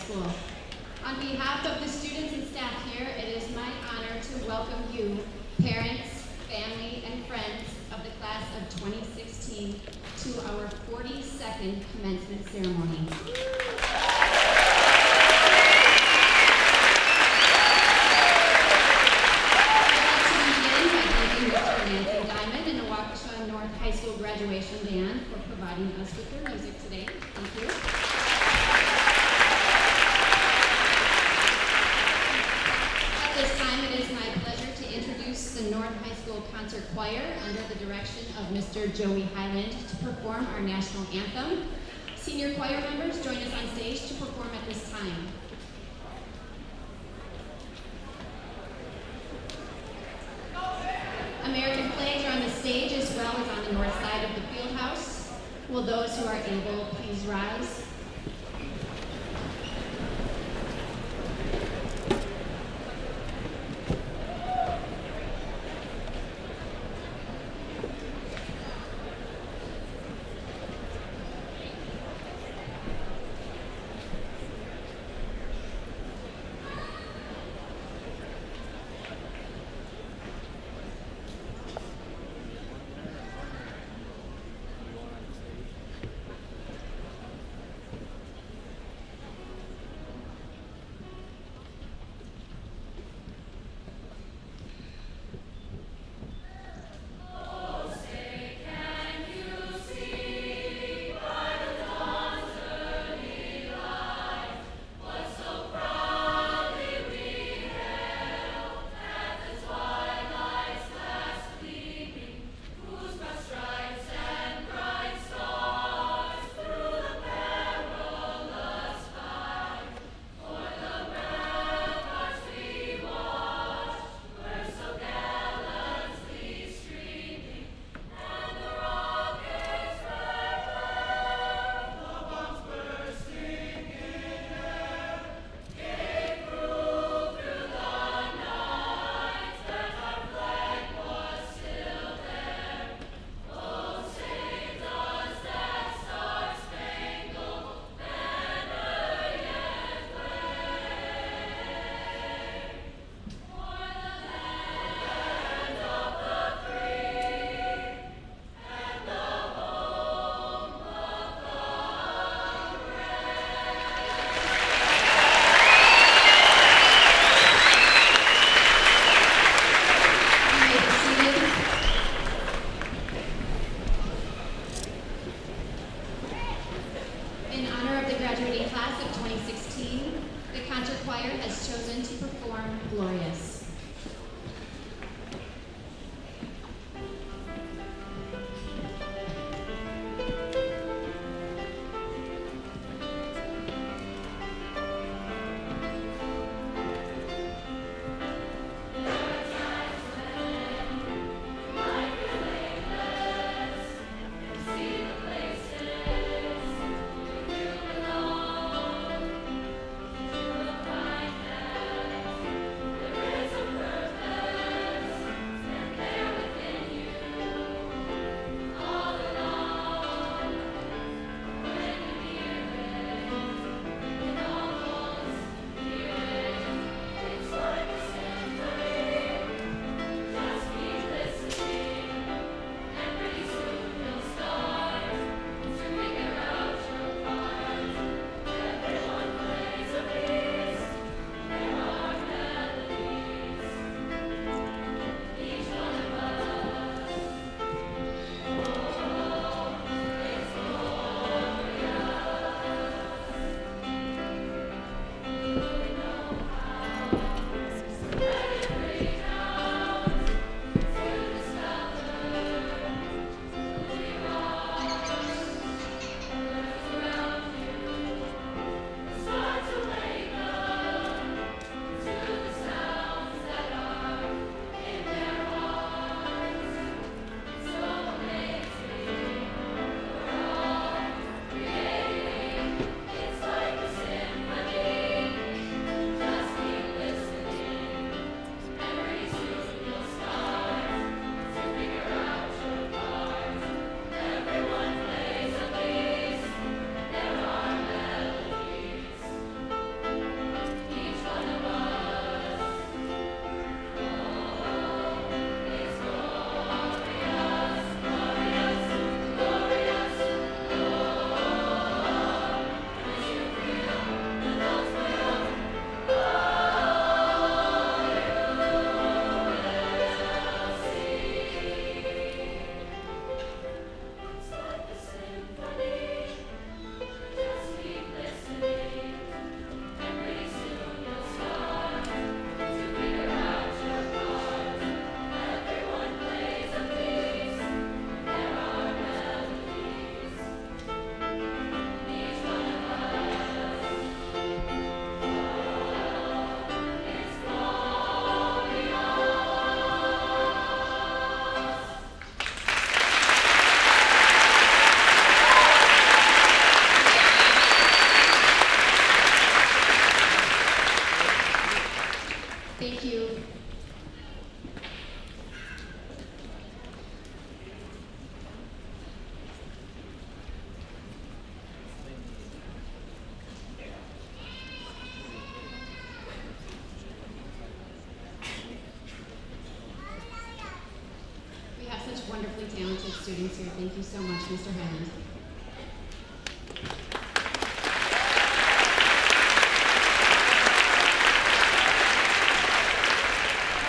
School. On behalf of the students and staff here, it is my honor to welcome you, parents, family, and friends of the class of 2016 to our 42nd commencement ceremony. And the Waukesha North High School graduation band for providing us with their music today. Thank you. At this time, it is my pleasure to introduce the North High School Concert Choir under the direction of Mr. Joey Highland to perform our national anthem. Senior choir members, join us on stage to perform at this time. American flags are on the stage as well as on the north side of the field house. Will those who are able please rise? students here. Thank you so much, Mr. Highland.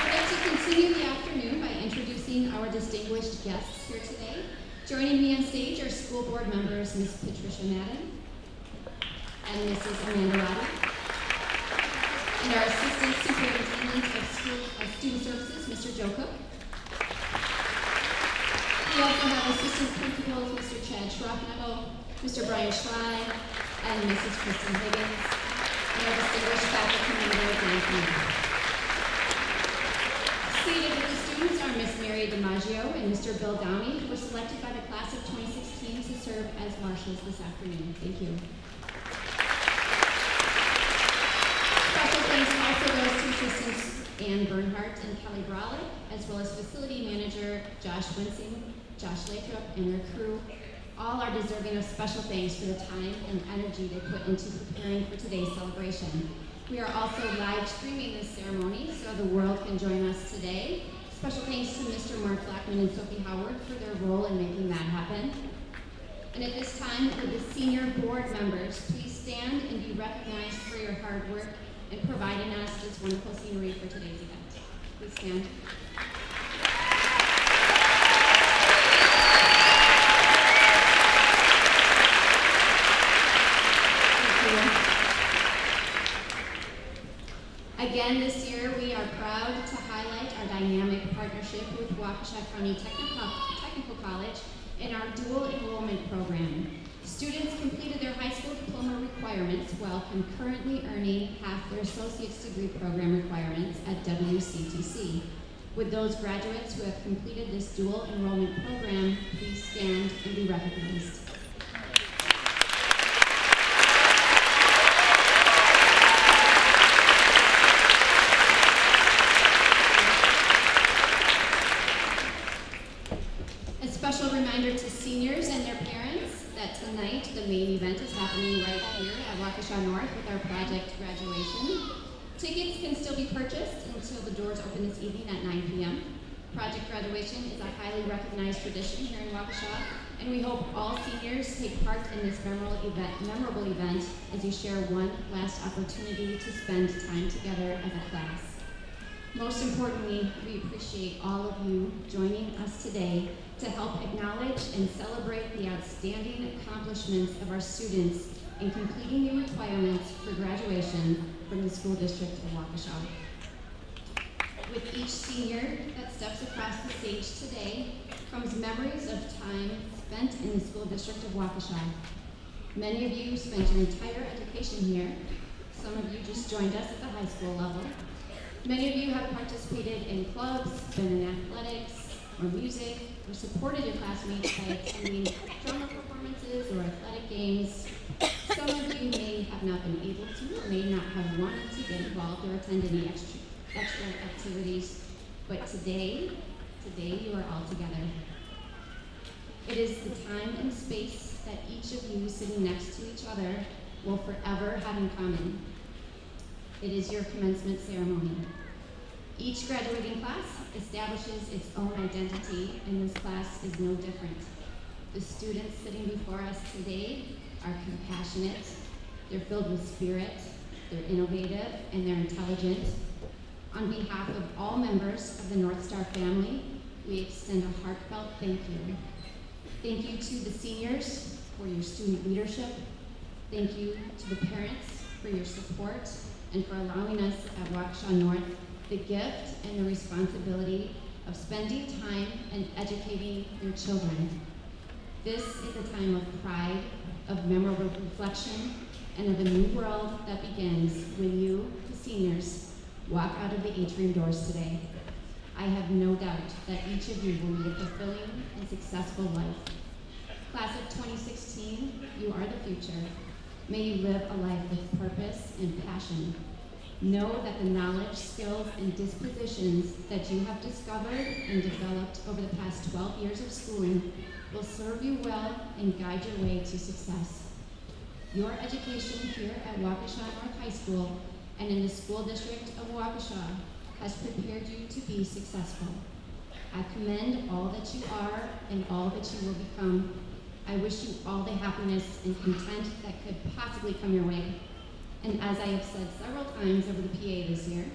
I'd like to continue the afternoon by introducing our distinguished guests here today. Joining me on stage are school board members Ms. Patricia Madden and Mrs. Amanda Roddy, and our Assistant Superintendent of Student Services, Mr. Joe Cook. We also have Assistant Principals, Mr. Chad Schroffnagel, Mr. Brian Schley, and Mrs. Kristen Higgins, and our distinguished faculty member, Dan Keynote. Seated with the students are Ms. Mary DiMaggio and Mr. Bill Downey, who were selected by the class of 2016 to serve as marshals this afternoon. Thank you. Special thanks also goes to Assistants Ann Bernhardt and Kelly Brawley, as well as Facility Manager Josh Winsing, Josh Lathrop, and their crew. All are deserving of special thanks for the time and energy they put into preparing for today's celebration. We are also live streaming this ceremony so the world can join us today. Special thanks to Mr. Mark Blackman and Sophie Howard for their role in making that happen. And at this time, for the senior board members, please stand and be recognized for your hard work in providing us this wonderful scenery for today's event. Please stand. Again, this year we are proud to highlight our dynamic partnership with Waukesha County Technical College in our dual enrollment program. Students completed their high school diploma requirements while concurrently earning half their associate's degree program requirements at WCTC. Would those graduates who have completed this dual enrollment program please stand and be recognized? Reminder to seniors and their parents that tonight the main event is happening right here at Waukesha North with our project graduation. Tickets can still be purchased until the doors open this evening at 9 p.m. Project graduation is a highly recognized tradition here in Waukesha, and we hope all seniors take part in this memorable event as you share one last opportunity to spend time together as a class. Most importantly, we appreciate all of you joining us today to help acknowledge and celebrate the outstanding accomplishments of our students in completing the requirements for graduation from the school district of Waukesha. With each senior that steps across the stage today comes memories of time spent in the school district of Waukesha. Many of you spent your entire education here. Some of you just joined us at the high school level. Many of you have participated in clubs, been in athletics or music, or supported your classmates by attending drama performances or athletic games. Some of you may have not been able to or may not have wanted to get involved or attend any extra activities, but today you are all together. It is the time and space that each of you sitting next to each other will forever have in common. It is your commencement ceremony. Each graduating class establishes its own identity, and this class is no different. The students sitting before us today are compassionate, they're filled with spirit, they're innovative, and they're intelligent. On behalf of all members of the North Star family, we extend a heartfelt thank you. Thank you to the seniors for your student leadership. Thank you to the parents for your support and for allowing us at Waukesha North the gift and the responsibility of spending time and educating your children. This is a time of pride, of memorable reflection, and of a new world that begins when you, the seniors, walk out of the atrium doors today. I have no doubt that each of you will lead a fulfilling and successful life. Class of 2016, you are the future. May you live a life with purpose and passion. Know that the knowledge, skills, and dispositions that you have discovered and developed over the past 12 years of schooling will serve you well and guide your way to success. Your education here at Waukesha North High School and in the school district of Waukesha has prepared you to be successful. I commend all that you are and all that you will become. I wish you all the happiness and content that could possibly come your way. And as I have said several times over the PA this year,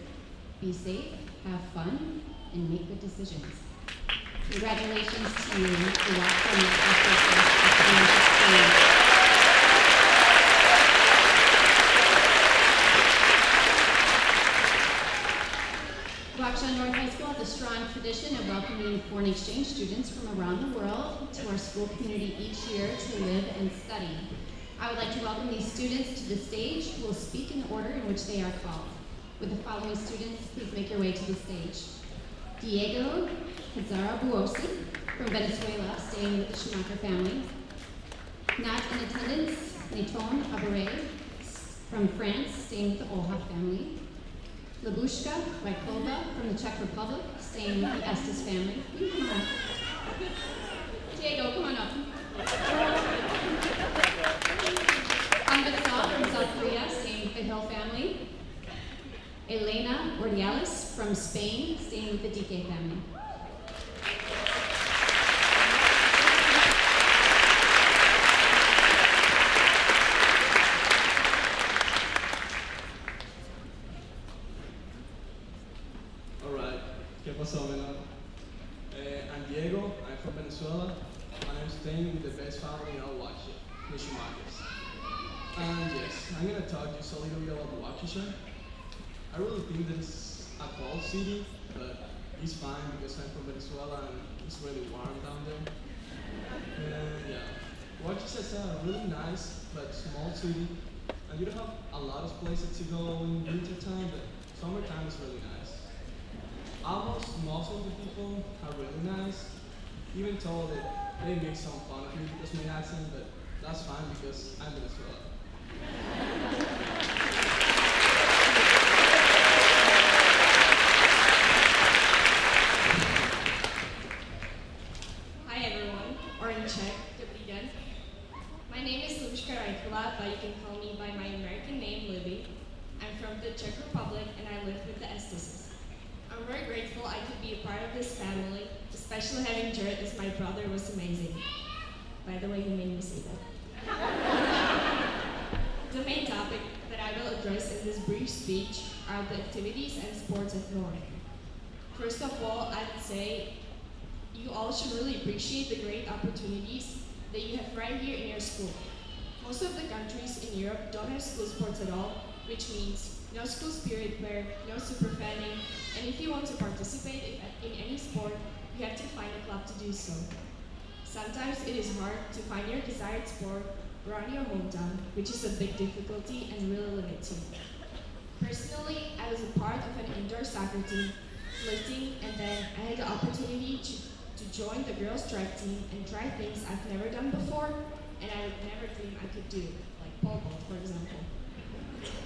be safe, have fun, and make good decisions. Congratulations to you, the Waukesha North High School. Waukesha North High School has a strong tradition of welcoming foreign exchange students from around the world to our school community each year to live and study. I would like to welcome these students to the stage who will speak in the order in which they are called. With the following students, please make your way to the stage. Diego Hazarabuosi from Venezuela, staying with the Schumacher family. Not in attendance, Neton Abare from France, staying with the Olha family. Labushka Rykova from the Czech Republic, staying with the Estes family. You come on. Diego, come on up. Anbetsal from South Korea, staying with the Hill family. Elena Ordiales from Spain, staying with the DK family. ¿Qué pasó, menor? I'm Diego, I'm from Venezuela, and I'm staying with the best family in all Waukesha, the Schumachers. And yes, I'm going to talk just a little bit about Waukesha. I really think that it's a cold city, but it's fine because I'm from Venezuela and it's really warm down there. And yeah, Waukesha is a really nice but small city, and you don't have a lot of places to go in winter time, but summertime is really nice. Almost most of the people are really nice, even though that they make some fun of me because of my accent, but that's fine because I'm Venezuela. Hi everyone, or in Czech, dobrý den. My name is Lubiška Rajkola, but you can call me by my American name, Libby. I'm from the Czech Republic and I live with the Esteses. I'm very grateful I could be a part of this family, especially having Jared as my brother was amazing. By the way, he made me say that. The main topic that I will address in this brief speech are the activities and sports at North. First of all, I would say you all should really appreciate the great opportunities that you have right here in your school. Most of the countries in Europe don't have school sports at all, which means no school spirit wear, no super fanning, and if you want to participate in any sport, you have to find a club to do so. Sometimes it is hard to find your desired sport around your hometown, which is a big difficulty and really limiting. Personally, I was a part of an indoor soccer team, lifting, and then I had the opportunity to join the girls' track team and try things I've never done before, and I would never dream I could do, like pole vault, for example.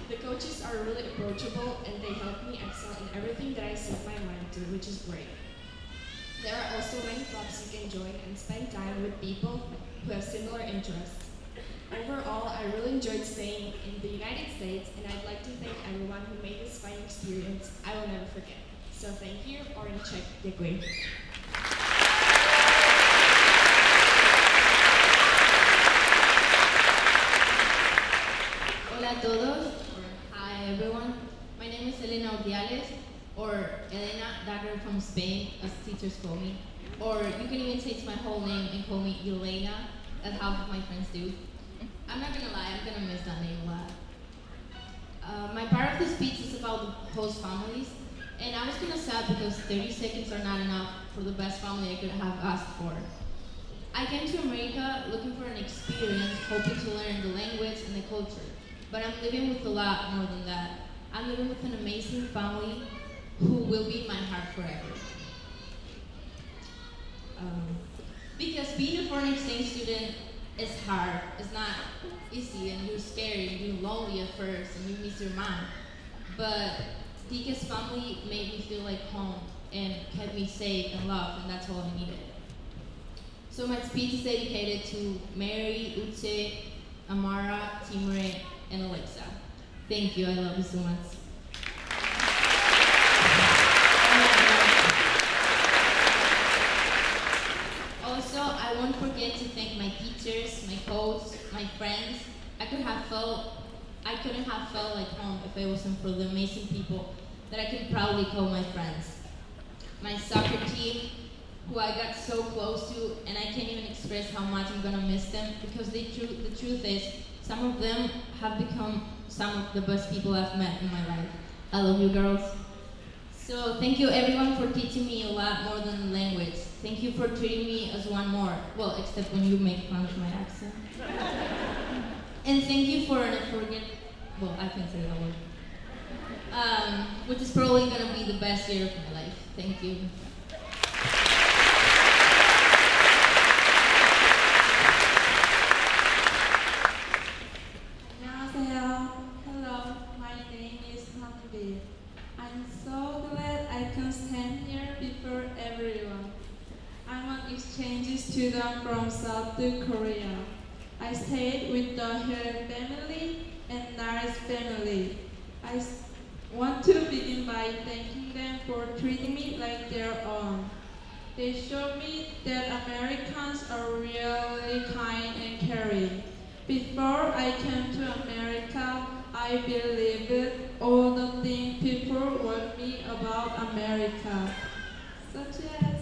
The coaches are really approachable and they help me excel in everything that I set my mind to, which is great. There are also many clubs you can join and spend time with people who have similar interests. Overall, I really enjoyed staying in the United States and I'd like to thank everyone who made this fun experience I will never forget. So thank you, or in Czech, děkuji. Hola a todos, or hi everyone. My name is Elena Ordiales, or Elena Dagger from Spain, as teachers call me. Or you can even take my whole name and call me Elena, as half of my friends do. I'm not gonna lie, I'm gonna miss that name a lot. My part of the speech is about the host families, and I was kind of sad because 30 seconds are not enough for the best family I could have asked for. I came to America looking for an experience, hoping to learn the language and the culture. But I'm living with a lot more than that. I'm living with an amazing family who will be in my heart forever. Because being a foreign exchange student is hard. It's not easy, and you're scared, and you're lonely at first, and you miss your mom. But Tika's family made me feel like home and kept me safe and loved, and that's all I needed. So my speech is dedicated to Mary, Uche, Amara, Timure, and Alexa. Thank you, I love you so much. forget to thank my teachers, my coach, my friends. I couldn't have felt like home if it wasn't for the amazing people that I can proudly call my friends. My soccer team, who I got so close to, and I can't even express how much I'm gonna miss them, because the truth is, some of them have become some of the best people I've met in my life. I love you, girls. So thank you everyone for teaching me a lot more than language. Thank you for treating me as one more. Well, except when you make fun of my accent. And thank you for I can say that word. Which is probably gonna be the best year of my life. Thank you. 안녕하세요. Hello, my name is Hanbi. I'm so glad I can stand here before everyone. I'm an exchange student from South Korea. I stayed with the Hyun family and Naris family. I want to begin by thanking them for treating me like their own. They showed me that Americans are really kind and caring. Before I came to America, I believed all the things people warned me about America, such as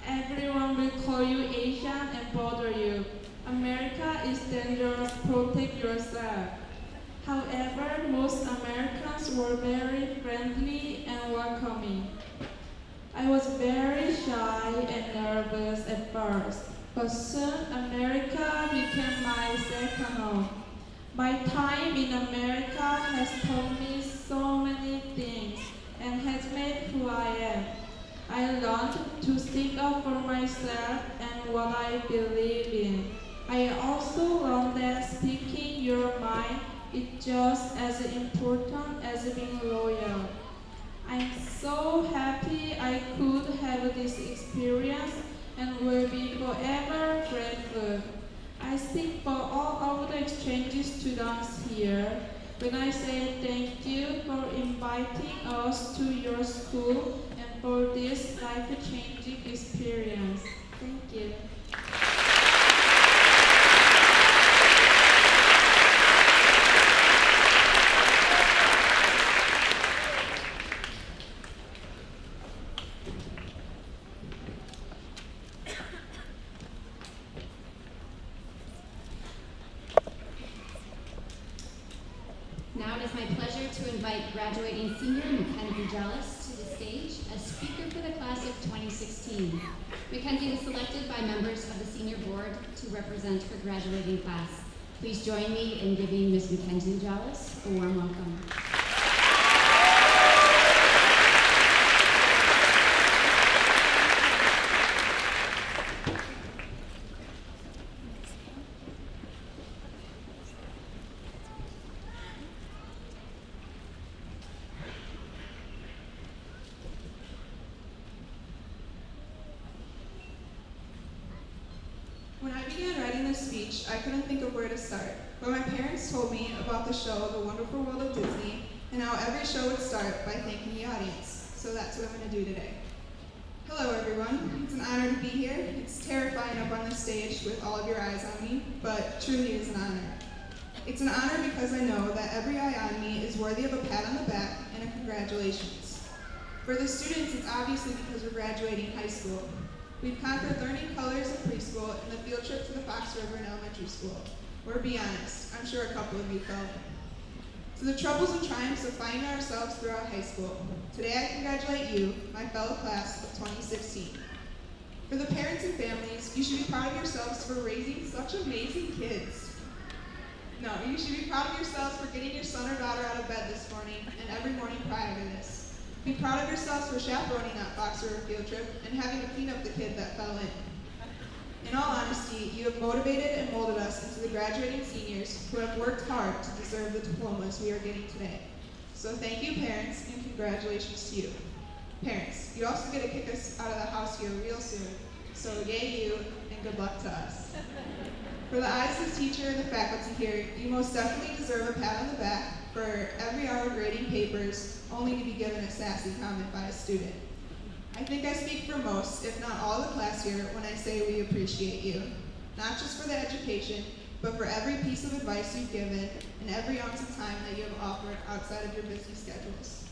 everyone will call you Asian and bother you. America is dangerous, protect yourself. However, most Americans were very friendly and welcoming. I was very shy and nervous at first, but soon America became my second home. My time in America has taught me so many things and has made who I am. I learned to stick up for myself and what I believe in. I also learned that speaking your mind is just as important as being loyal. I'm so happy I could have this experience and will be forever grateful. I speak for all of the exchange students here when I say thank you for inviting us to your school and for this life-changing experience. Thank you. Now it is my pleasure to invite graduating senior Mackenzie Jealous to the stage as speaker for the class of 2016. Mackenzie was selected by members of the senior board to represent her graduating class. Please join me in giving Ms. Mackenzie Jealous a warm welcome. When I began writing this speech, I couldn't think of where to start, but my parents told me about the show, The Wonderful World of Disney, and how every show would start by thanking the audience. So that's what I'm going to do today. Hello, everyone. It's an honor to be here. It's terrifying up on the stage with all of your eyes on me, but truly it is an honor. It's an honor because I know that every eye on me is worthy of a pat on the back and a congratulations. For the students, it's obviously because we're graduating high school. We've conquered learning colors in preschool and the field trip to the Fox River in elementary school. Or be honest, I'm sure a couple of you felt it. To the troubles and triumphs of finding ourselves throughout high school, today I congratulate you, my fellow class of 2016. For the parents and families, you should be proud of yourselves for raising such amazing kids. No, you should be proud of yourselves for getting your son or daughter out of bed this morning and every morning prior to this. Be proud of yourselves for chaperoning that Fox River field trip and having to clean up the kid that fell in. In all honesty, you have motivated and molded us into the graduating seniors who have worked hard to deserve the diplomas we are getting today. So thank you, parents, and congratulations to you. Parents, you also get to kick us out of the house here real soon, so yay you, and good luck to us. For the eyes of the teacher and the faculty here, you most definitely deserve a pat on the back for every hour grading papers, only to be given a sassy comment by a student. I think I speak for most, if not all the class here, when I say we appreciate you. Not just for the education, but for every piece of advice you've given and every ounce of time that you have offered outside of your busy schedules.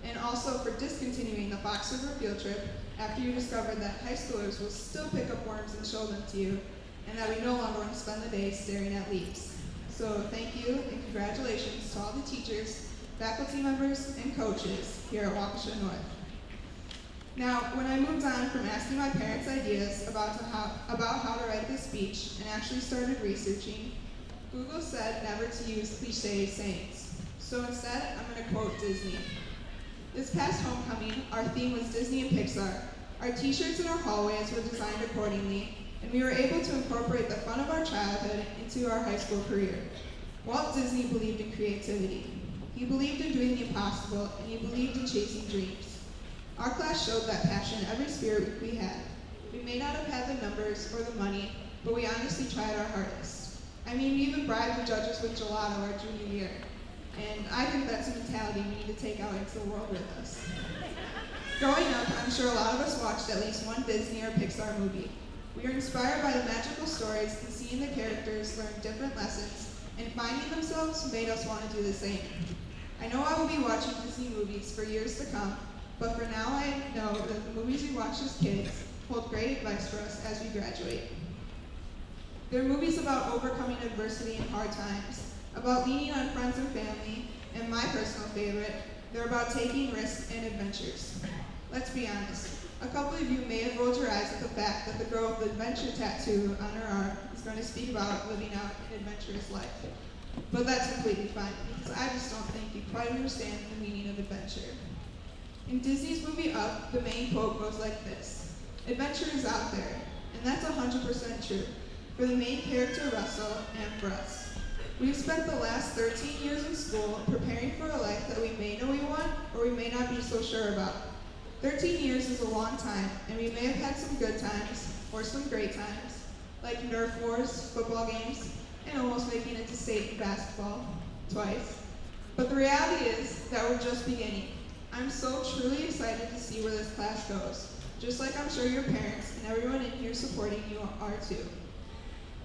And also for discontinuing the Fox River field trip after you discovered that high schoolers will still pick up worms and show them to you, and that we no longer want to spend the day staring at leaves. So thank you and congratulations to all the teachers, faculty members, and coaches here at Waukesha North. Now, when I moved on from asking my parents ideas about how to write this speech and actually started researching, Google said never to use cliche sayings. So instead, I'm going to quote Disney. This past homecoming, our theme was Disney and Pixar. Our t-shirts in our hallways were designed accordingly, and we were able to incorporate the fun of our childhood into our high school career. Walt Disney believed in creativity. He believed in doing the impossible, and he believed in chasing dreams. Our class showed that passion in every spirit we had. We may not have had the numbers or the money, but we honestly tried our hardest. I mean, we even bribed the judges with gelato our junior year. And I think that's a mentality we need to take out into the world with us. Growing up, I'm sure a lot of us watched at least one Disney or Pixar movie. We are inspired by the magical stories, and seeing the characters learn different lessons and finding themselves made us want to do the same. I know I will be watching Disney movies for years to come, but for now I know that the movies we watched as kids hold great advice for us as we graduate. They're movies about overcoming adversity in hard times, about leaning on friends and family, and my personal favorite, they're about taking risks and adventures. Let's be honest, a couple of you may have rolled your eyes at the fact that the girl with the adventure tattoo on her arm is going to speak about living out an adventurous life. But that's completely fine, because I just don't think you quite understand the meaning of adventure. In Disney's movie Up, the main quote goes like this: "Adventure is out there," and that's 100% true, for the main character Russell and for us. We've spent the last 13 years in school preparing for a life that we may know we want or we may not be so sure about. 13 years is a long time, and we may have had some good times or some great times, like Nerf wars, football games, and almost making it to state in basketball twice. But the reality is that we're just beginning. I'm so truly excited to see where this class goes, just like I'm sure your parents and everyone in here supporting you are too.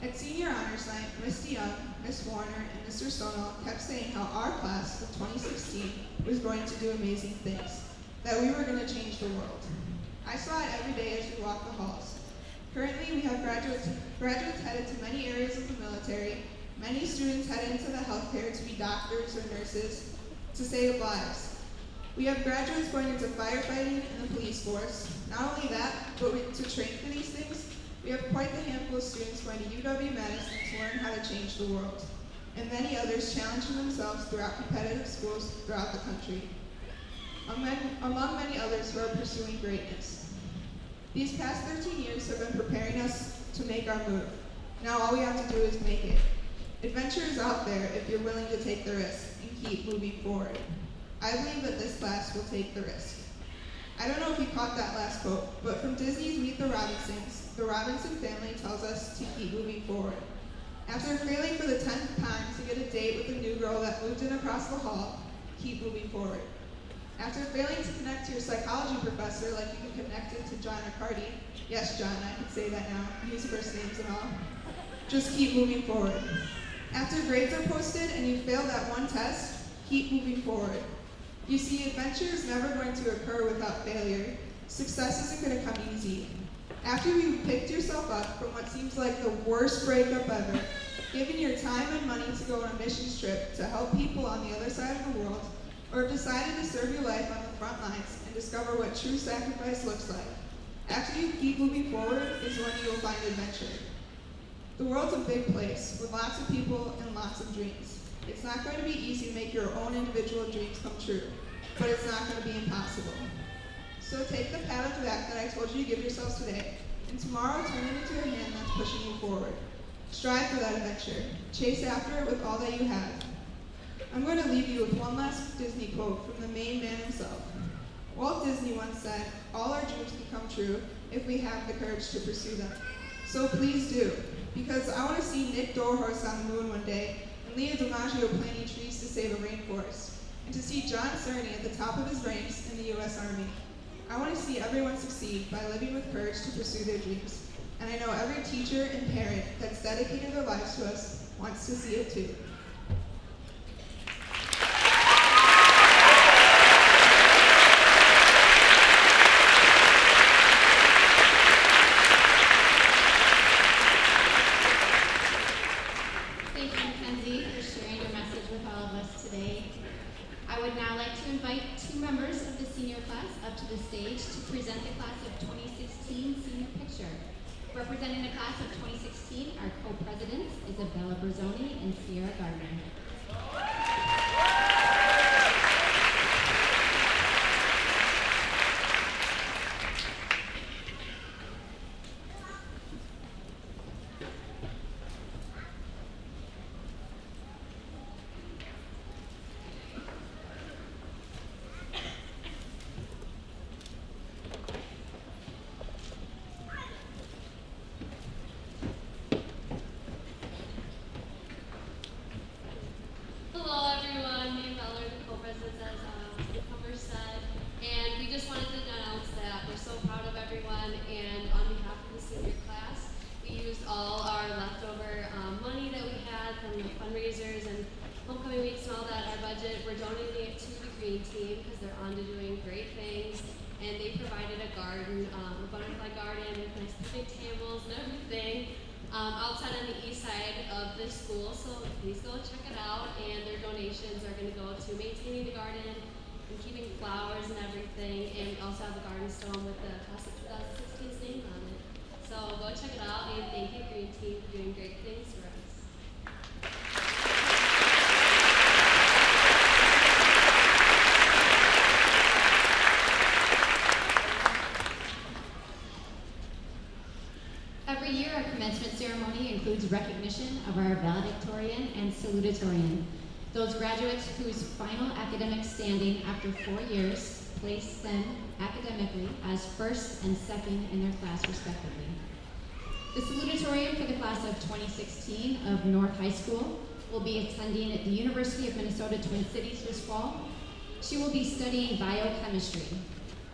At senior honors night, Ms. DeYoung, Ms. Warner, and Mr. Stonell kept saying how our class of 2016 was going to do amazing things, that we were going to change the world. I saw it every day as we walked the halls. Currently, we have graduates headed to many areas of the military, many students headed into the healthcare to be doctors or nurses to save lives. We have graduates going into firefighting and the police force. Not only that, but to train for these things, we have quite the handful of students going to UW-Madison to learn how to change the world, and many others challenging themselves throughout competitive schools throughout the country, among many others who are pursuing greatness. These past 13 years have been preparing us to make our move. Now all we have to do is make it. Adventure is out there if you're willing to take the risk and keep moving forward. I believe that this class will take the risk. I don't know if you caught that last quote, but from Disney's Meet the Robinsons, the Robinson family tells us to keep moving forward. After failing for the 10th time to get a date with a new girl that moved in across the hall, keep moving forward. After failing to connect to your psychology professor like you can connect it to John Riccardi, yes, John, I can say that now, use first names and all, just keep moving forward. After grades are posted and you failed that one test, keep moving forward. You see, adventure is never going to occur without failure. Success isn't going to come easy. After you've picked yourself up from what seems like the worst breakup ever, given your time and money to go on a missions trip to help people on the other side of the world, or have decided to serve your life on the front lines and discover what true sacrifice looks like, after you keep moving forward is when you will find adventure. The world's a big place with lots of people and lots of dreams. It's not going to be easy to make your own individual dreams come true, but it's not going to be impossible. So take the pat on the back that I told you to give yourselves today, and tomorrow turn it into a hand that's pushing you forward. Strive for that adventure. Chase after it with all that you have. I'm going to leave you with one last Disney quote from the main man himself. Walt Disney once said, "All our dreams can come true if we have the courage to pursue them." So please do, because I want to see Nick Dorhorst on the moon one day, and Leo DiMaggio planting trees to save a rainforest, and to see John Cerny at the top of his ranks in the U.S. Army. I want to see everyone succeed by living with courage to pursue their dreams. And I know every teacher and parent that's dedicated their lives to us wants to see it too. Thank you, Mackenzie, for sharing your message with all of us today. I would now like to invite two members of the senior class up to the stage to present the class of 2016 senior picture. Representing the class of 2016 are co-presidents Isabella Brazzoni and Sierra Gardner. Hello everyone, me and Bella are the co-presidents as the cover said, and we just wanted to announce that we're so proud of everyone, and on behalf of the senior class, we used all our leftover money that we had from the fundraisers and homecoming weeks and all that, our budget, we're donating it to the green team because they're on to doing great things, and they provided a garden, a butterfly garden with nice picnic tables and everything. Outside on the east side of the school, so please go check it out, and their donations are going to go to maintaining the garden and keeping flowers and everything, and we also have a garden stone with the class of 2016's name on it. So go check it out, and thank you Green Team for doing great things for us. Every year, our commencement ceremony includes recognition of our valedictorian and salutatorian, those graduates whose final academic standing after 4 years placed them academically as first and second in their class respectively. The salutatorian for the class of 2016 of North High School will be attending at the University of Minnesota Twin Cities this fall. She will be studying biochemistry.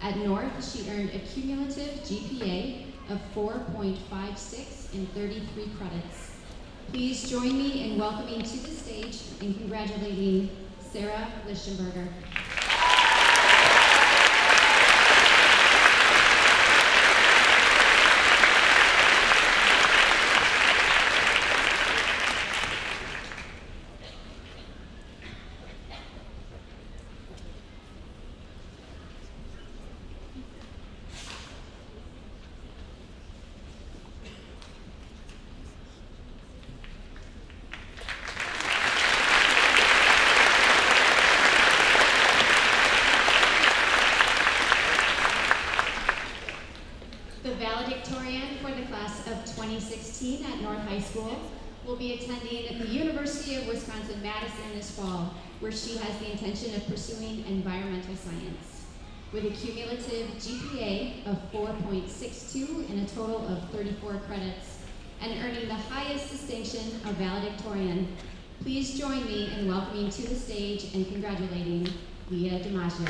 At North, she earned a cumulative GPA of 4.56 and 33 credits. Please join me in welcoming to the stage and congratulating Sarah Lichtenberger. The valedictorian for the class of 2016 at North High School will be attending the University of Wisconsin-Madison this fall, where she has the intention of pursuing environmental science. With a cumulative GPA of 4.62 and a total of 34 credits, and earning the highest distinction of valedictorian, please join me in welcoming to the stage and congratulating Leah DiMaggio.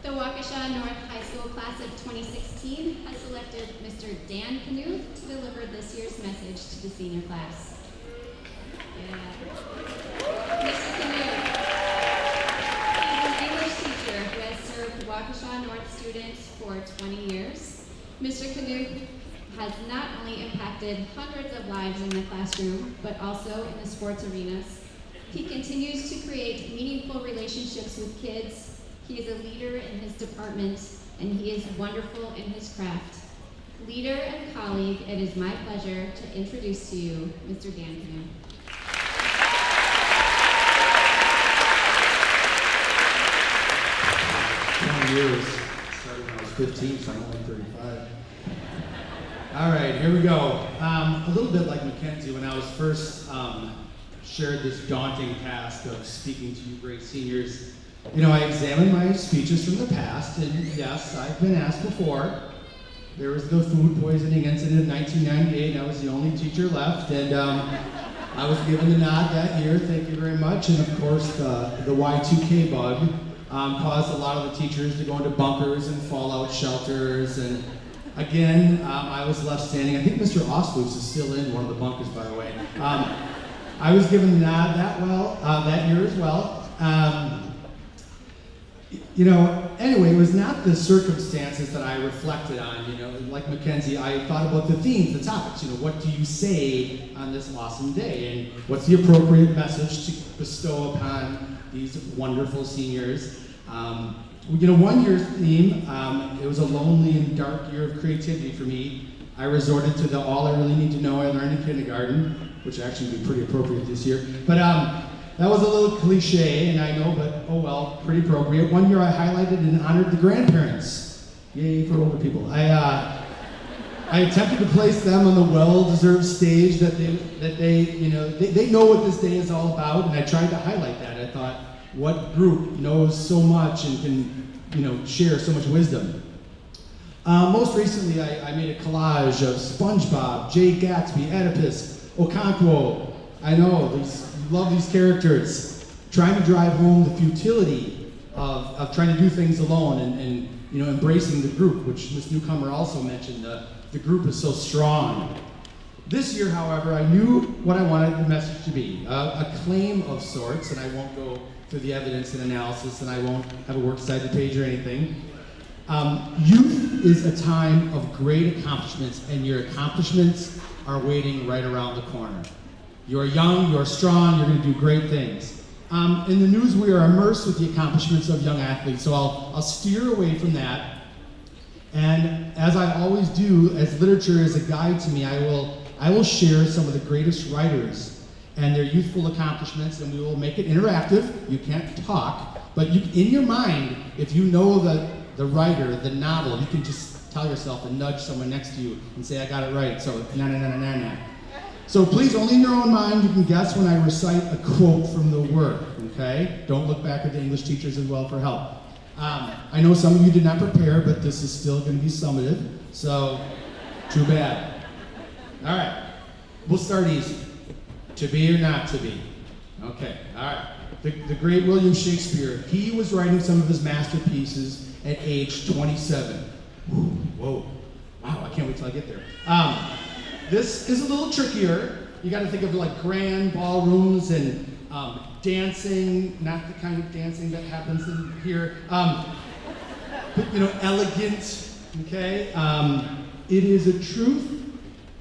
The Waukesha North High School class of 2016 has selected Mr. Dan Knuth to deliver this year's message to the senior class. Mr. Knuth, he's an English teacher who has served Waukesha North students for 20 years. Mr. Knuth has not only impacted hundreds of lives in the classroom, but also in the sports arenas. He continues to create meaningful relationships with kids. He is a leader in his department, and he is wonderful in his craft. Leader and colleague, it is my pleasure to introduce to you Mr. Dan Knuth. years. Started when I was 15, so I'm only 35. All right, here we go. A little bit like Mackenzie, when I was first shared this daunting task of speaking to you great seniors, you know, I examined my speeches from the past, and yes, I've been asked before. There was the food poisoning incident in 1998, and I was the only teacher left, and I was given the nod that year, thank you very much, and of course the Y2K bug caused a lot of the teachers to go into bunkers and fallout shelters, and again, I was left standing. I think Mr. Osloos is still in one of the bunkers, by the way. I was given the nod that year as well. You know, anyway, it was not the circumstances that I reflected on, you know, like Mackenzie, I thought about the themes, the topics, you know, what do you say on this awesome day, and what's the appropriate message to bestow upon these wonderful seniors. You know, one year's theme, it was a lonely and dark year of creativity for me. I resorted to the all I really need to know I learned in kindergarten, which actually would be pretty appropriate this year. But that was a little cliche, and I know, but oh well, pretty appropriate. One year I highlighted and honored the grandparents. Yay for older people. I attempted to place them on the well-deserved stage that they you know, they know what this day is all about, and I tried to highlight that. I thought, what group knows so much and can, you know, share so much wisdom? Most recently, I made a collage of SpongeBob, Jay Gatsby, Oedipus, Okonkwo. I know, you love these characters. Trying to drive home the futility of trying to do things alone and you know, embracing the group, which Ms. Newcomer also mentioned. The group is so strong. This year, however, I knew what I wanted the message to be. A claim of sorts, and I won't go through the evidence and analysis, and I won't have a works cited page or anything. Youth is a time of great accomplishments, and your accomplishments are waiting right around the corner. You're young, you're strong, you're going to do great things. In the news, we are immersed with the accomplishments of young athletes, so I'll steer away from that. And as I always do, as literature is a guide to me, I will share some of the greatest writers and their youthful accomplishments, and we will make it interactive. You can't talk, but you, in your mind, if you know the writer, the novel, you can just tell yourself and nudge someone next to you and say, I got it right, so na-na-na-na-na-na. So please, only in your own mind, you can guess when I recite a quote from the work, okay? Don't look back at the English teachers as well for help. I know some of you did not prepare, but this is still going to be summative, so too bad. All right, we'll start easy. To be or not to be? Okay, all right. The great William Shakespeare, he was writing some of his masterpieces at age 27. Whoa, wow, I can't wait till I get there. This is a little trickier. You got to think of like grand ballrooms and dancing, not the kind of dancing that happens in here, but, you know, elegant, okay? It is a truth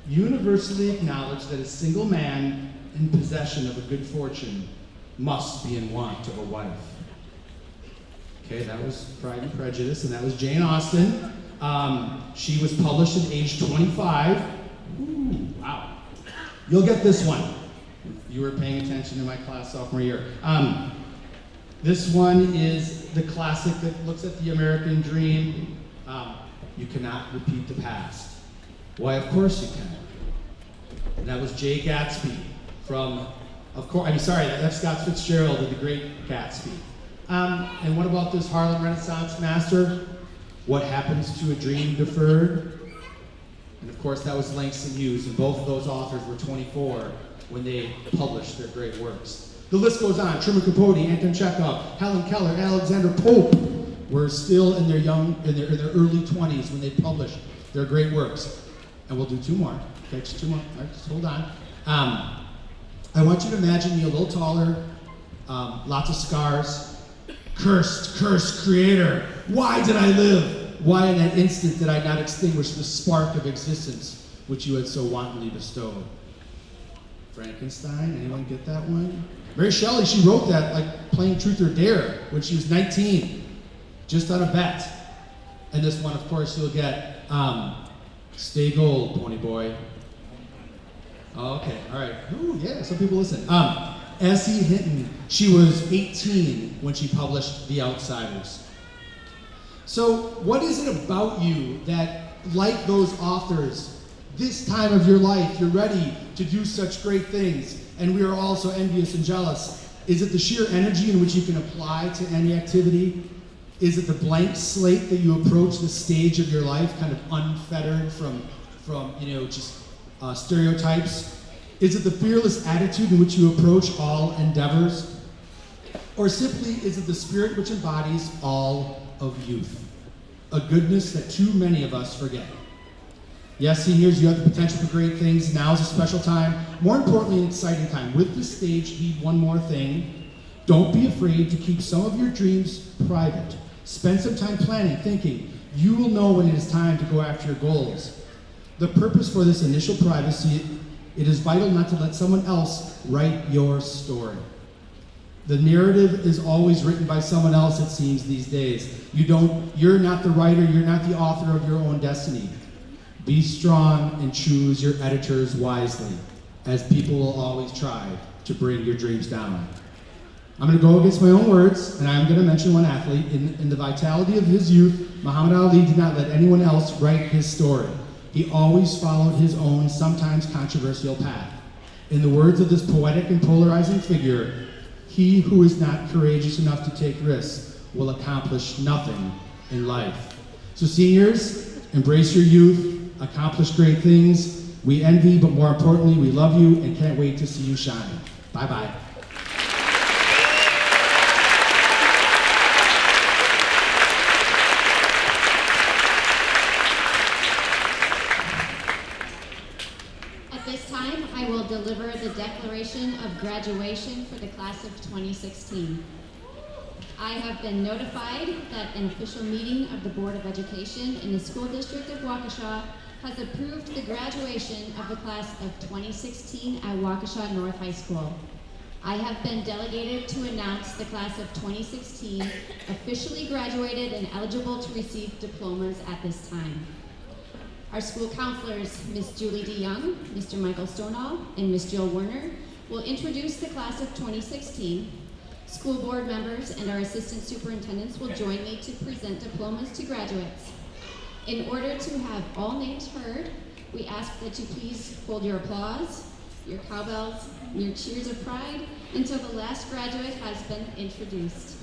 universally acknowledged that a single man in possession of a good fortune must be in want of a wife. Okay, that was Pride and Prejudice, and that was Jane Austen. She was published at age 25. Ooh, wow. You'll get this one. You were paying attention to my class sophomore year. This one is the classic that looks at the American dream. You cannot repeat the past. Why, of course you can. And that was Jay Gatsby from, that's Scott Fitzgerald of The Great Gatsby. And what about this Harlem Renaissance master? What happens to a dream deferred? And of course, that was Langston Hughes, and both of those authors were 24 when they published their great works. The list goes on. Truman Capote, Anton Chekhov, Helen Keller, Alexander Pope were still in their early 20s when they published their great works. And we'll do two more. Okay, just two more. All right, just hold on. I want you to imagine me a little taller, lots of scars. Cursed creator. Why did I live? Why in that instant did I not extinguish the spark of existence which you had so wantonly bestowed? Frankenstein, anyone get that one? Mary Shelley, she wrote that like playing Truth or Dare when she was 19, just on a bet. And this one, of course, you'll get, Stay Gold, Pony Boy. Okay, all right. Ooh, yeah, some people listen. S.E. Hinton, she was 18 when she published The Outsiders. So what is it about you that, like those authors, this time of your life, you're ready to do such great things, and we are also envious and jealous? Is it the sheer energy in which you can apply to any activity? Is it the blank slate that you approach the stage of your life kind of unfettered from just stereotypes? Is it the fearless attitude in which you approach all endeavors? Or simply, is it the spirit which embodies all of youth? A goodness that too many of us forget. Yes, seniors, you have the potential for great things. Now is a special time. More importantly, an exciting time. With the stage, need one more thing. Don't be afraid to keep some of your dreams private. Spend some time planning, thinking. You will know when it is time to go after your goals. The purpose for this initial privacy, it is vital not to let someone else write your story. The narrative is always written by someone else, it seems, these days. You're not the writer, you're not the author of your own destiny. Be strong and choose your editors wisely, as people will always try to bring your dreams down. I'm going to go against my own words, and I'm going to mention one athlete. In the vitality of his youth, Muhammad Ali did not let anyone else write his story. He always followed his own, sometimes controversial path. In the words of this poetic and polarizing figure, he who is not courageous enough to take risks will accomplish nothing in life. So seniors, embrace your youth, accomplish great things. We envy, but more importantly, we love you and can't wait to see you shine. Bye-bye. I will deliver the Declaration of Graduation for the class of 2016. I have been notified that an official meeting of the Board of Education in the School District of Waukesha has approved the graduation of the class of 2016 at Waukesha North High School. I have been delegated to announce the class of 2016 officially graduated and eligible to receive diplomas at this time. Our school counselors, Ms. Julie DeYoung, Mr. Michael Stonall, and Ms. Jill Werner, will introduce the class of 2016. School board members and our assistant superintendents will join me to present diplomas to graduates. In order to have all names heard, we ask that you please hold your applause, your cowbells, and your cheers of pride until the last graduate has been introduced.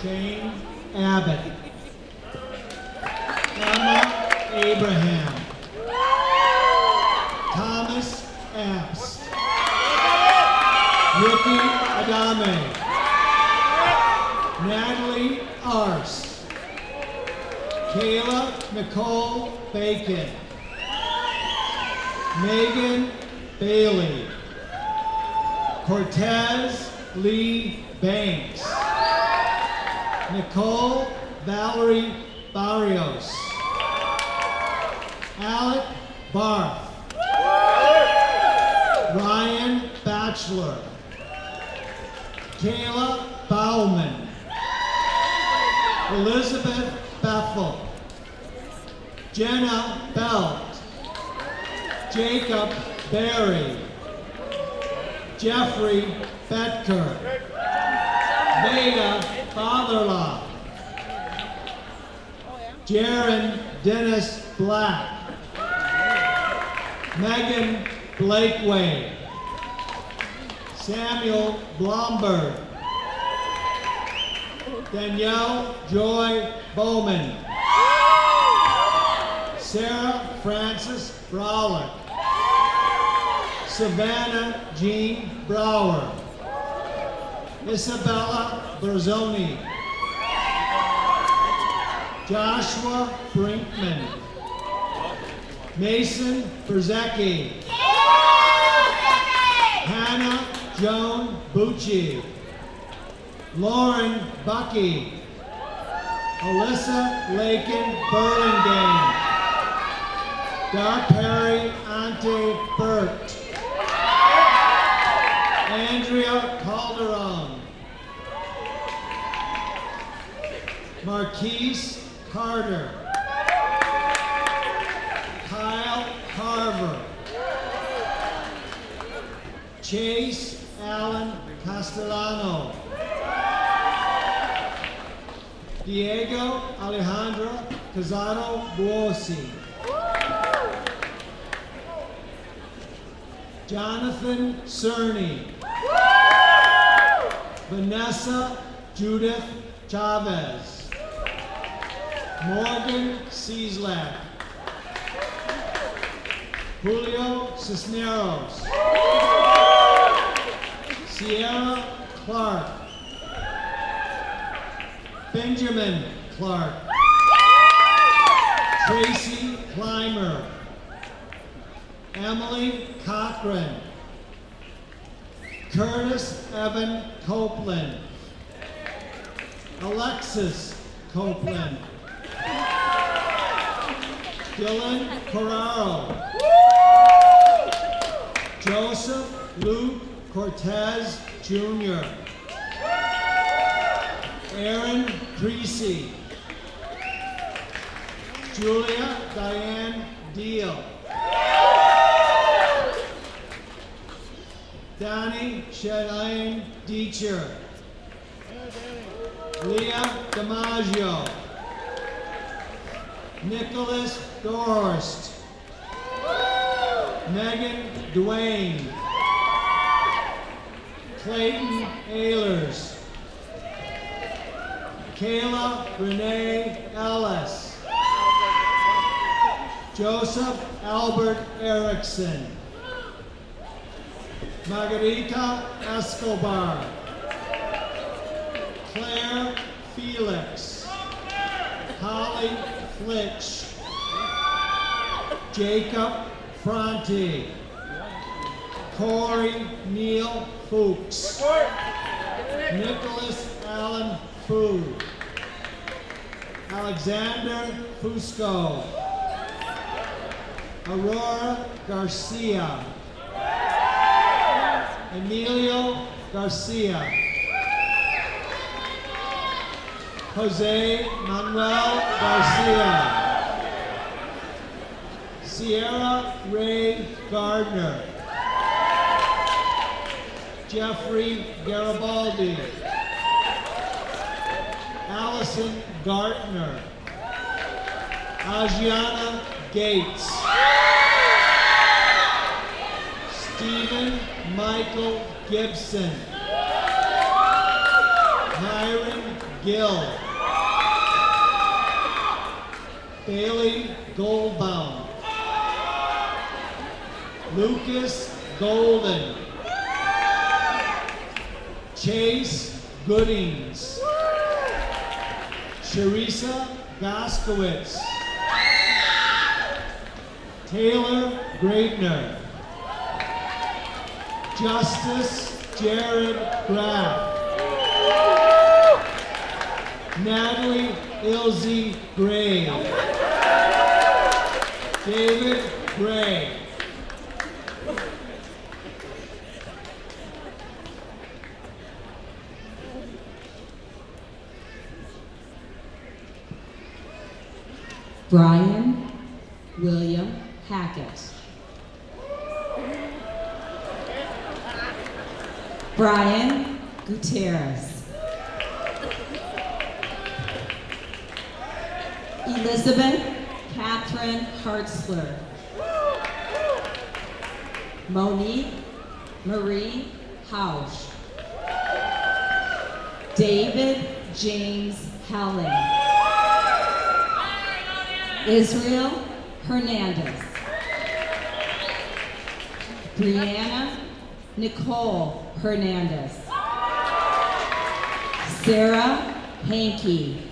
Shane Abbott. Emma Abraham. Thomas Epps. Ricky Adame. Natalie Arce. Kayla Nicole Bacon. Megan Bailey. Cortez Lee Banks. Nicole Valerie Barrios. Alec Barth. Ryan Batchelor. Kayla Bauman. Elizabeth Bethel. Jenna Belt. Jacob Berry. Jeffrey Betker. Veda Fatherlaw. Jaron Dennis Black. Megan Blakeway. Samuel Blomberg. Danielle Joy Bowman. Sarah Frances Brawler. Savannah Jean Brower. Isabella Berzoni. Joshua Brinkman. Mason Berzecki. Hannah Joan Bucci. Lauren Bucky. Alyssa Lakin Burlingame. Darperi Ante Burt. Andrea Calderon. Marquise Carter. Kyle Carver. Chase Allen Castellano. Diego Alejandro Casado Buosi. Jonathan Cerny. Vanessa Judith Chavez. Morgan Cieslak. Julio Cisneros. Sierra Clark. Benjamin Clark. Tracy Clymer. Emily Cochran. Curtis Evan Copeland. Alexis Copeland. Dylan Carraro. Joseph Luke Cortez Jr. Aaron Creasy. Julia Diane Deal. Donnie Shadain Deacher. Leah DiMaggio. Nicholas Dorhorst. Megan Duane. Clayton Ehlers. Kayla Renee Ellis. Joseph Albert Erickson. Margarita Escobar. Claire Felix. Holly Flitch. Jacob Fronte. Corey Neil Fuchs. Nicholas Allen Fu. Alexander Fusco. Aurora Garcia. Emilio Garcia. Jose Manuel Garcia. Sierra Ray Gardner. Jeffrey Garibaldi. Allison Gartner. Ajiana Gates. Stephen Michael Gibson. Myron Gill. Bailey Goldbaum. Lucas Golden. Chase Goodings. Sharisa Goskowitz. Taylor Greatner. Justice Jared Graff. Natalie Ilse Gray. David Gray. Brian William Hackett. Brian Gutierrez. Elizabeth Catherine Hartzler. Monique Marie Hausch. David James Helling. Israel Hernandez. Brianna Nicole Hernandez. Sarah Hankey.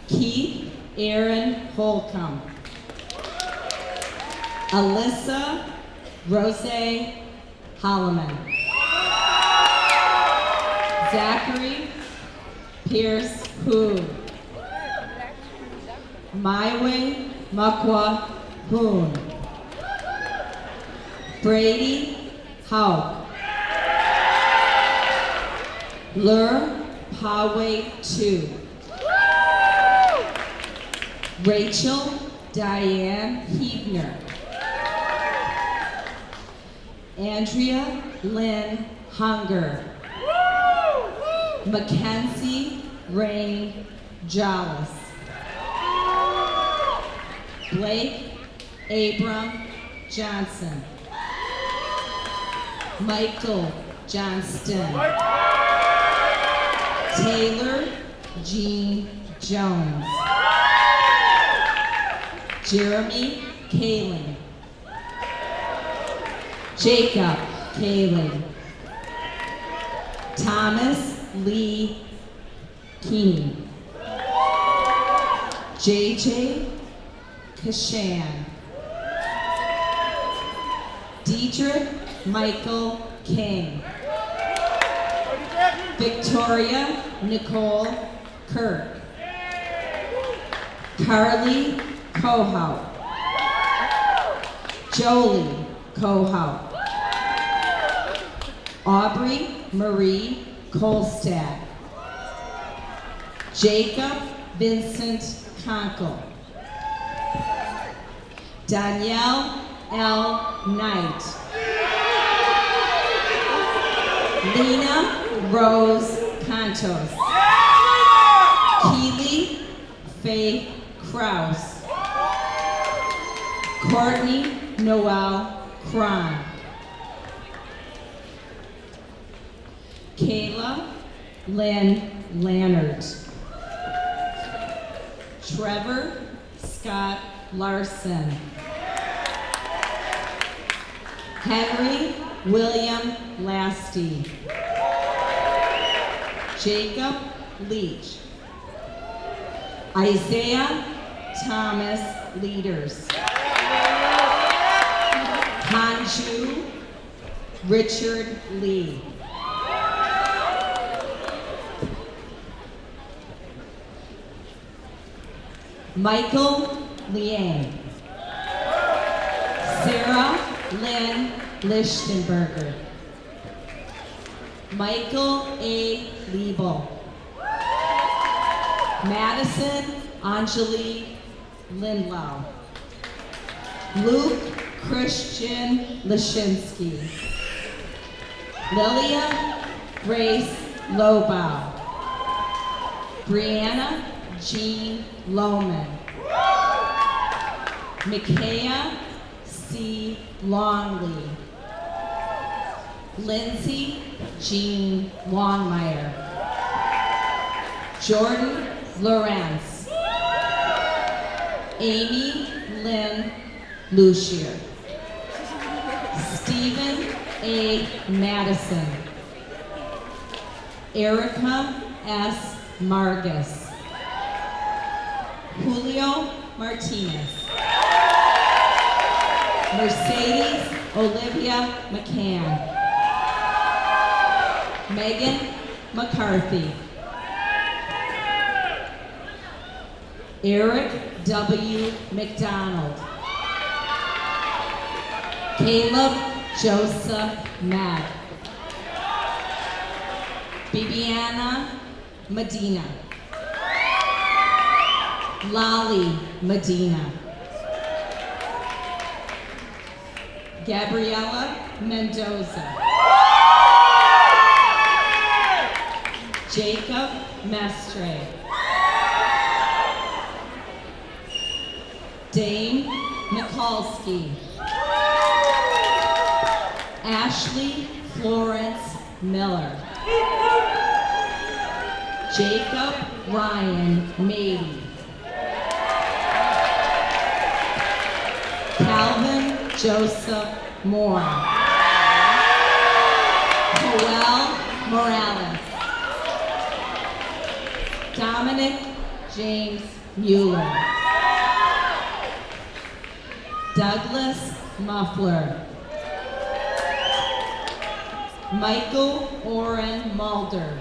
Keith Aaron Holcomb. Alyssa Rose Holloman. Zachary Pierce Hoon. Maiway Makwa Hoon. Brady Hauk. Lur Pawe 2. Rachel Diane Hebner. Andrea Lynn Hunger. Mackenzie Rain Jollis. Blake Abram Johnson. Michael Johnston. Taylor Jean Jones. Jeremy Kaling. Jacob Kaling. Thomas Lee Keeney. JJ Kashan. Dietrich Michael King. Victoria Nicole Kirk. Carly Kohout. Jolie Kohout. Aubrey Marie Kolstad. Jacob Vincent Conkle. Danielle L. Knight. Lena Rose Cantos. Keely Faith Kraus. Courtney Noel Cron. Kayla Lynn Lannert. Trevor Scott Larson. Henry William Lasty. Jacob Leach. Isaiah Thomas Leaders. Hanju Richard Lee. Michael Liang. Sarah Lynn Lichtenberger. Michael A. Liebel. Madison Anjali Lindlau. Luke Christian Lashinsky. Lilia Grace Lobau. Brianna Jean Lohman. Micaiah C. Longley. Lindsay Jean Longmire. Jordan Lawrence. Amy Lynn Lucier. Stephen A. Madison. Erica S. Margus. Julio Martinez. Mercedes Olivia McCann. Megan McCarthy. Eric W. McDonald. Caleb Joseph Mack. Bibiana Medina. Lolly Medina. Gabriela Mendoza. Jacob Mestre. Dane Mikulski. Ashley Florence Miller. Jacob Ryan Mady. Calvin Joseph Moore. Joel Morales. Dominic James Mueller. Douglas Muffler. Michael Oren Mulder.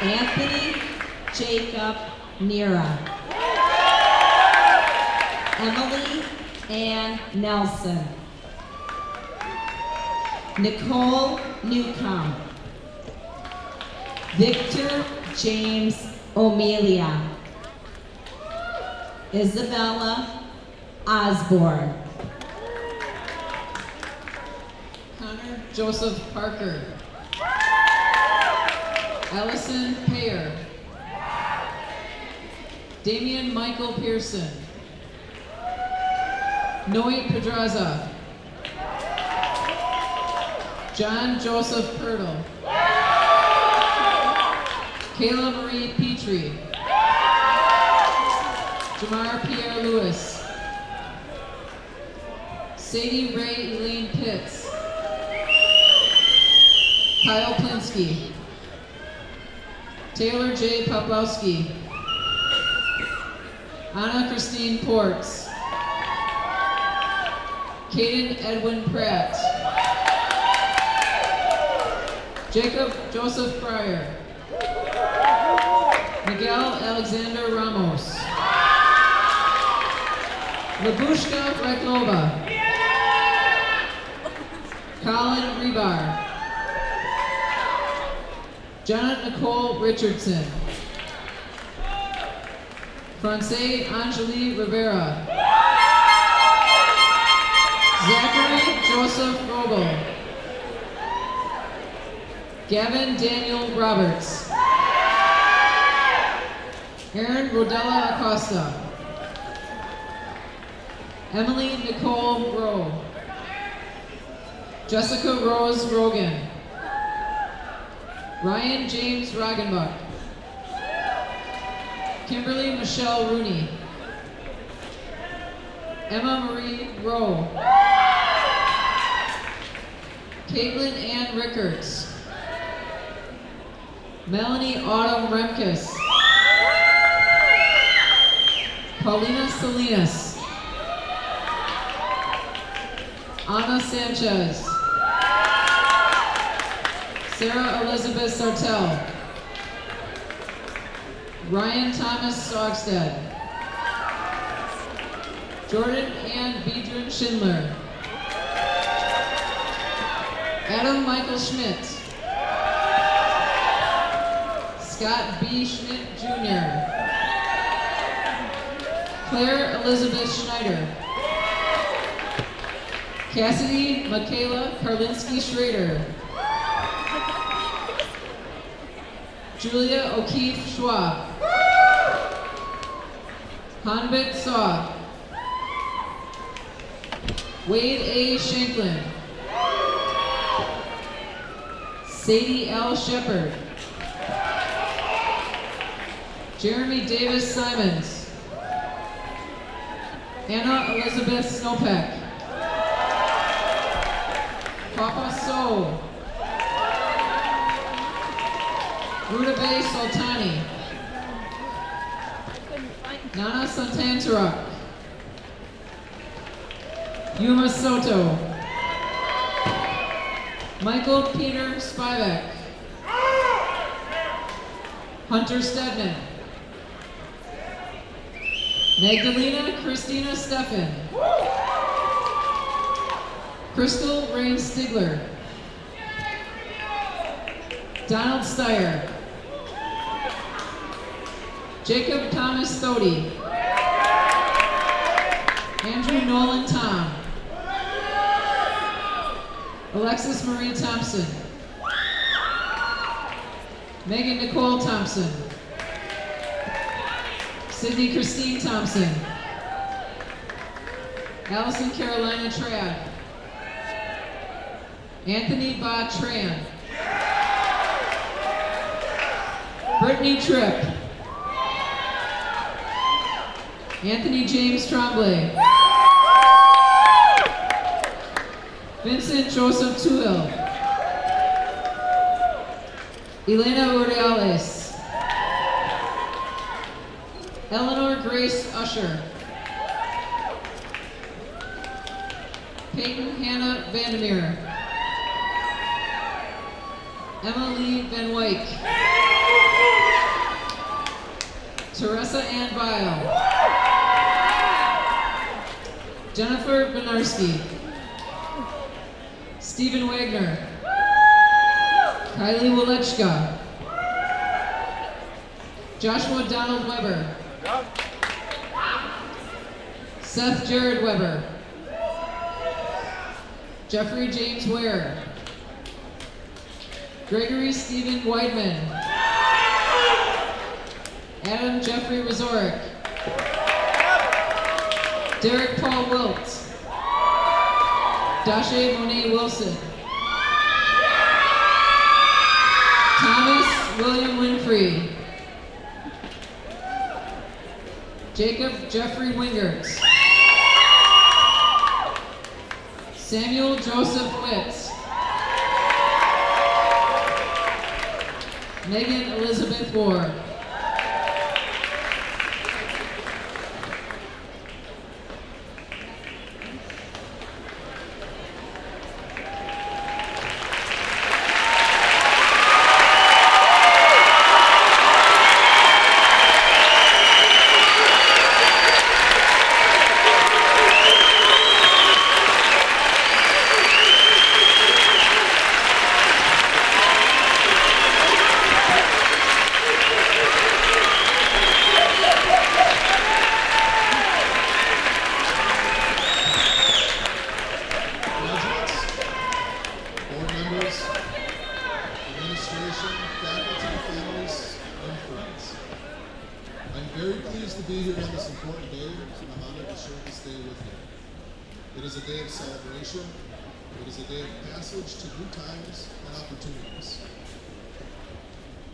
Anthony Jacob Nera. Emily Ann Nelson. Nicole Newcomb. Victor James O'Melia. Isabella Osborne. Connor Joseph Parker. Allison Payer. Damian Michael Pearson. Noe Pedraza. John Joseph Pirtle. Kayla Marie Petrie. Jamar Pierre Lewis. Sadie Ray Elaine Pitts. Kyle Plinsky. Taylor J. Poplowski. Anna Christine Ports. Caden Edwin Pratt. Jacob Joseph Fryer. Miguel Alexander Ramos. Labushka Reklova. Colin Rebar. Janet Nicole Richardson. Francais Angelique Rivera. Zachary Joseph Rogel. Gavin Daniel Roberts. Aaron Rodella Acosta. Emily Nicole Rowe. Jessica Rose Rogan. Ryan James Roggenbuck. Kimberly Michelle Rooney. Emma Marie Rowe. Caitlin Ann Rickards. Melanie Autumn Remkes. Paulina Salinas. Ana Sanchez. Sarah Elizabeth Sartell. Ryan Thomas Stogstad. Jordan Ann Biedron Schindler. Adam Michael Schmidt. Scott B. Schmidt Jr. Claire Elizabeth Schneider. Cassidy Michaela Karlinski Schrader. Julia O'Keefe Schwab. Hanvik Saw. Wade A. Shanklin. Sadie L. Shepard. Jeremy Davis Simons. Anna Elizabeth Snowpeck. Papa So. Rudabe Sultani. Nana Santantarak. Yuma Soto. Michael Peter Spivak. Hunter Stedman. Magdalena Christina Steffen. Crystal Rain Stigler. Donald Steyer. Jacob Thomas Stody. Andrew Nolan Tom. Alexis Marie Thompson. Megan Nicole Thompson. Sydney Christine Thompson. Allison Carolina Trad. Anthony Ba Tran. Brittany Tripp. Anthony James Tremblay. Vincent Joseph Tuhil. Elena Urdiales. Eleanor Grace Usher. Peyton Hannah Vandermeer. Emily Van Wyk. Teresa Ann Vile. Jennifer Benarski. Stephen Wagner. Kylie Walechka. Joshua Donald Weber. Seth Jared Weber. Jeffrey James Ware. Gregory Stephen Weidman. Adam Jeffrey Resorick. Derek Paul Wilt. Dashe Monet Wilson. Thomas William Winfrey. Jacob Jeffrey Wingert. Samuel Joseph Witt. Megan Elizabeth Ward.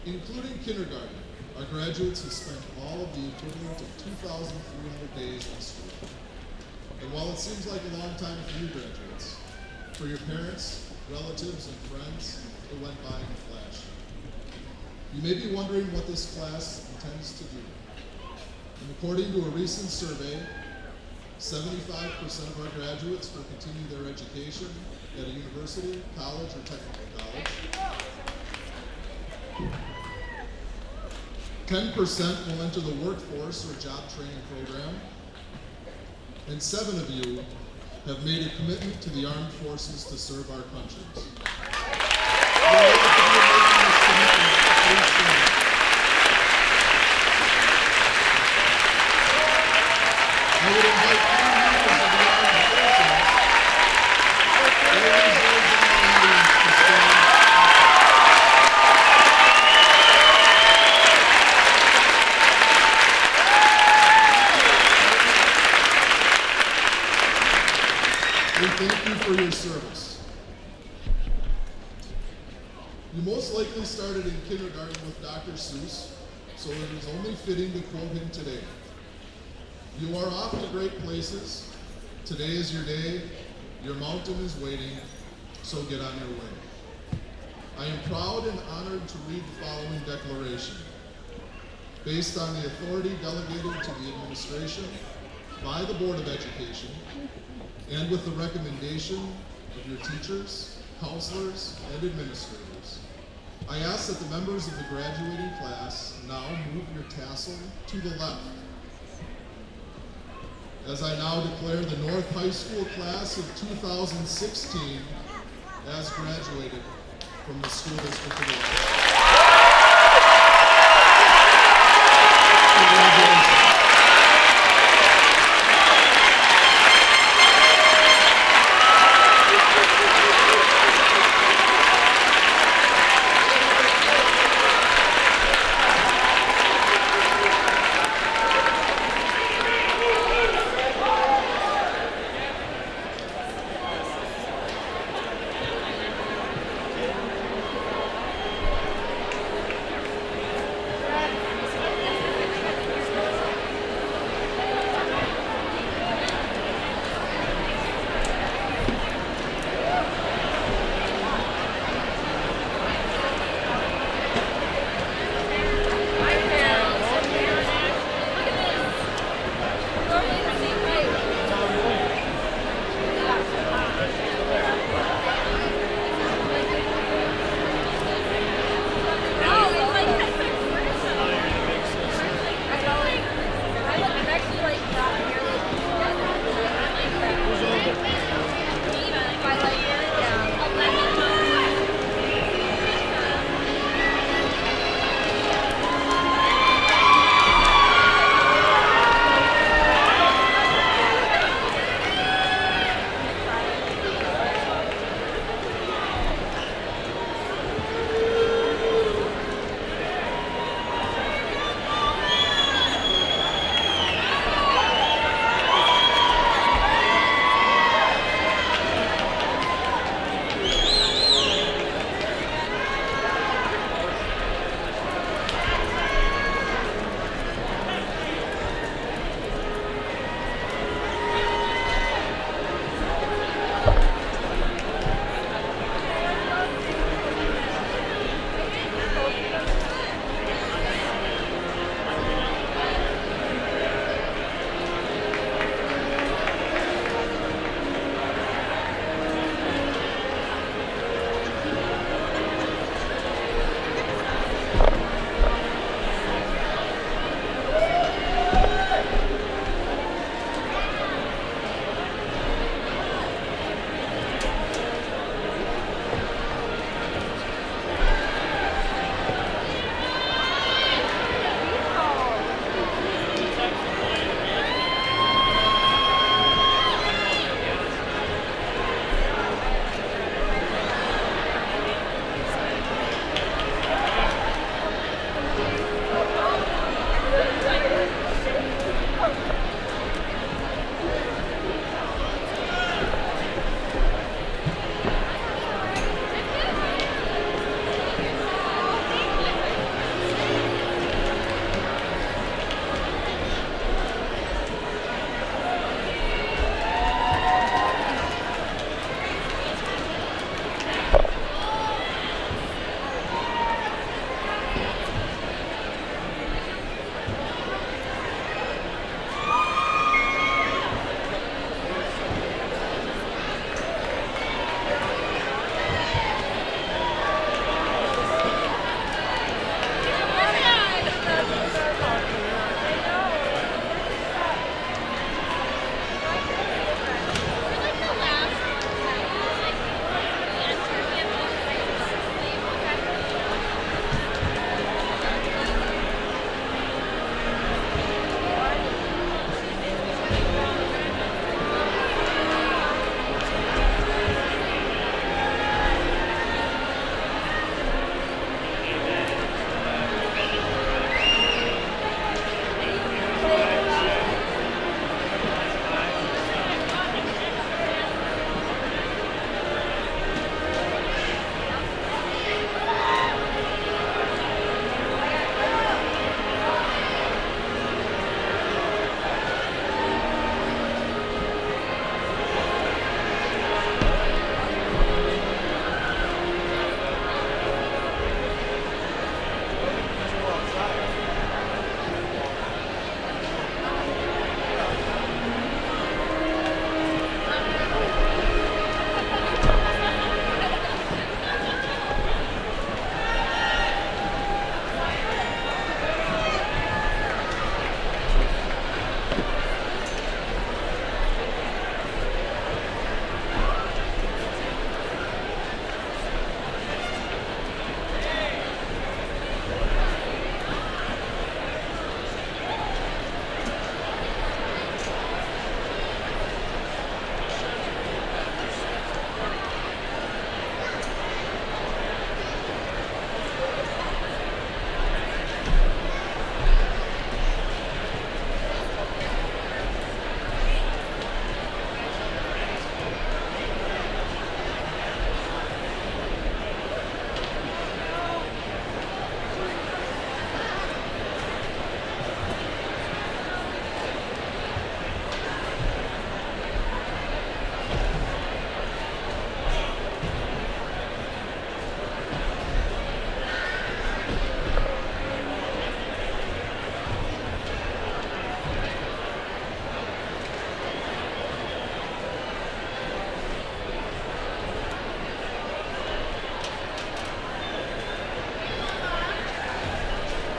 Including kindergarten, our graduates have spent all of the equivalent of 2,300 days in school. And while it seems like a long time for you graduates, for your parents, relatives, and friends, it went by in a flash. You may be wondering what this class intends to do. And according to a recent survey, 75% of our graduates will continue their education at a university, college, or technical college. 10% will enter the workforce or job training program, and 7 of you have made a commitment to the armed forces to serve our countries. I would invite all members of the armed forces, all reserves in the audience, to stand. We thank you for your service. You most likely started in kindergarten with Dr. Seuss, so it is only fitting to quote him today. You are off to great places. Today is your day. Your mountain is waiting, so get on your way. I am proud and honored to read the following declaration. Based on the authority delegated to the administration by the Board of Education, and with the recommendation of your teachers, counselors, and administrators, I ask that the members of the graduating class now move your tassel to the left. As I now declare the North High School class of 2016 as graduated from the school district of Waukesha.